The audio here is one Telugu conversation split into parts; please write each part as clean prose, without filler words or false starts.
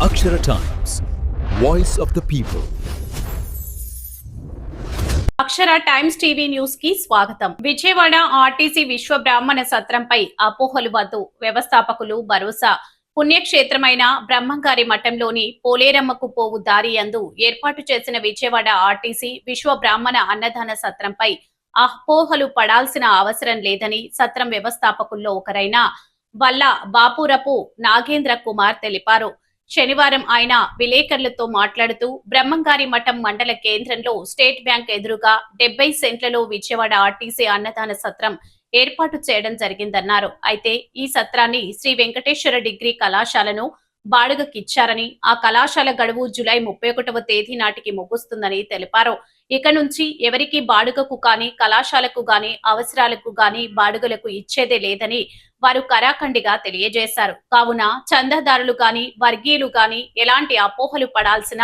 Akshara Times, Voice of the People. Akshara times TV news కి స్వాగతం. విజయవాడ ఆర్టీసీ విశ్వ బ్రాహ్మణ సత్రంపై అపోహలు వద్దు, వ్యవస్థాపకులు భరోసా. పుణ్యక్షేత్రమైన బ్రహ్మంగారి మఠంలోని పోలేరమ్మకు పోవు దారి యందు ఏర్పాటు చేసిన విజయవాడ ఆర్టీసీ విశ్వ బ్రాహ్మణ అన్నదాన సత్రంపై అపోహలు పడాల్సిన అవసరం లేదని సత్రం వ్యవస్థాపకుల్లో ఒకరైన వల్ల బాపురపు నాగేంద్ర కుమార్ తెలిపారు. శనివారం ఆయన విలేకరులతో మాట్లాడుతూ బ్రహ్మంగారి మఠం మండల కేంద్రంలో స్టేట్ బ్యాంక్ ఎదురుగా 70 సెంట్లలో విజయవాడ ఆర్టీసీ అన్నదాన సత్రం ఏర్పాటు చేయడం జరిగిందన్నారు. అయితే ఈ సత్రాన్ని శ్రీ వెంకటేశ్వర డిగ్రీ కళాశాలను బాడుగకిచ్చారని, ఆ కళాశాల గడువు జూలై 31వ తేదీ నాటికి ముగుస్తుందని తెలిపారు. ఇక నుంచి ఎవరికి బాడుగకు గాని, కళాశాలకు గాని, అవసరాలకు గాని బాడుగలకు ఇచ్చేదే లేదని వారు కరాఖండిగా తెలియజేశారు. కావున చందాదారులు గాని, వర్గీయులు గాని ఎలాంటి అపోహలు పడాల్సిన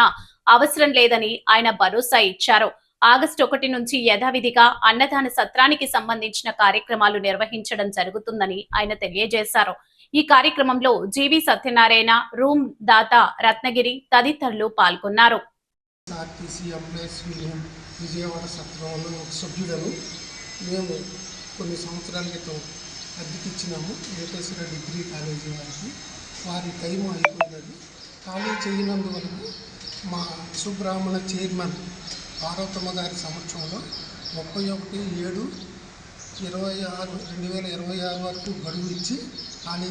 అవసరం లేదని ఆయన భరోసా ఇచ్చారు. ఆగస్టు 1 నుంచి యథావిధిగా అన్నదాన సత్రానికి సంబంధించిన కార్యక్రమాలు నిర్వహించడం జరుగుతుందని ఆయన తెలియజేశారు. ఈ కార్యక్రమంలో జీవి సత్యనారాయణ, రూమ్ దాత రత్నగిరి తదితరులు పాల్గొన్నారు. విజయవాడ సత్రంలో ఒక సభ్యులను మేము కొన్ని సంవత్సరాల క్రితం అద్దెకిచ్చినాము వెంకటేశ్వర డిగ్రీ కాలేజీ వారికి. వారి టైం అయిపోయినది. ఖాళీ చేయనందువల్ల మా సుబ్రహ్మణ చైర్మన్ పార్వతమ్మ గారి సమక్షంలో 31/7/2026 వరకు గడువు ఇచ్చి ఖాళీ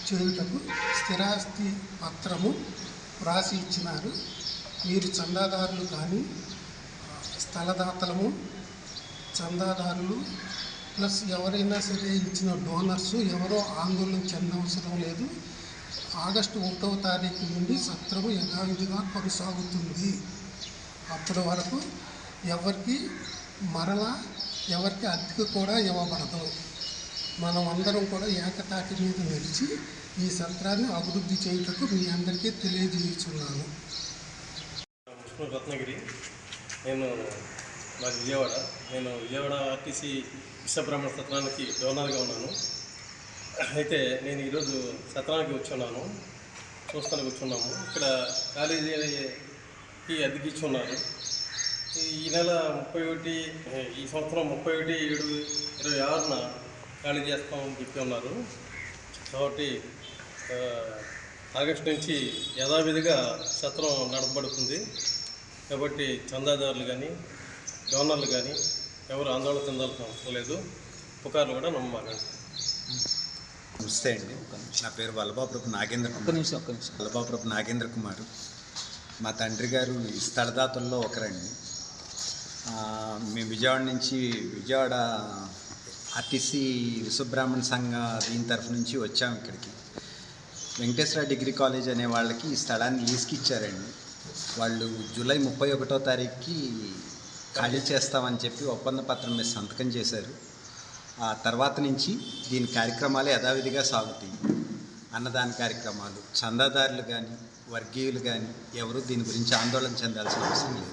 చేయుటకు స్థిరాస్తి పత్రము వ్రాసి ఇచ్చినారు. మీరు చందాదారులు కానీ, స్థలదాతలము, చందాదారులు ప్లస్ ఎవరైనా సరే ఇచ్చిన డోనర్స్ ఎవరో ఆందోళన చెందవసరం లేదు. ఆగస్టు 1వ తారీఖు నుండి సత్రము యథావిధిగా కొనసాగుతుంది. అప్పటి వరకు ఎవరికి అద్దెకు కూడా ఇవ్వబడదు. మనం అందరం కూడా ఏకతాటి మీద నిలిచి ఈ సత్రాన్ని అభివృద్ధి చేయుటకు మీ అందరికీ తెలియజేస్తున్నాను. రత్నగిరి, మాది విజయవాడ. నేను విజయవాడ ఆర్టీసీ విశ్వబ్రాహ్మణ సత్రానికి డోనర్గా ఉన్నాను. అయితే నేను ఈరోజు సత్రానికి వచ్చున్నాను, చూస్తాను కూర్చున్నాము. ఇక్కడ కాలేజీకి అద్దెకిచ్చున్నారు. ఈ నెల 31, ఈ సంవత్సరం 31/7/26న ఖాళీ చేస్తామని చెప్పి ఉన్నారు. కాబట్టి ఆగస్టు నుంచి యథావిధిగా సత్రం నడపబడుతుంది. కాబట్టి చందాదారులు కానీ, డోనర్లు కానీ ఎవరు ఆందోళన చెందాల్సిన అవసరం లేదు. పుకార్లు కూడా నమ్మకండి. నమస్తే అండి, నా పేరు వల్లభాపురపు నాగేంద్ర కుమార్. మా తండ్రి గారు ఈ స్థలదాతల్లో ఒకరండి. మేము విజయవాడ ఆర్టీసీ విశ్వబ్రాహ్మణ సంఘ దీని తరఫు నుంచి వచ్చాము ఇక్కడికి. వెంకటేశ్వర డిగ్రీ కాలేజ్ అనే వాళ్ళకి ఈ స్థలాన్ని లీజ్కి ఇచ్చారండి. వాళ్ళు జూలై 31వ తారీఖుకి ఖాళీ చేస్తామని చెప్పి ఒప్పంద పత్రం మీద సంతకం చేశారు. ఆ తర్వాత నుంచి దీని కార్యక్రమాలు యథావిధిగా సాగుతాయి. అన్నదాన కార్యక్రమాలు, చందాదారులు కానీ, వర్గీయులు కానీ ఎవరు దీని గురించి ఆందోళన చెందాల్సిన అవసరం లేదు.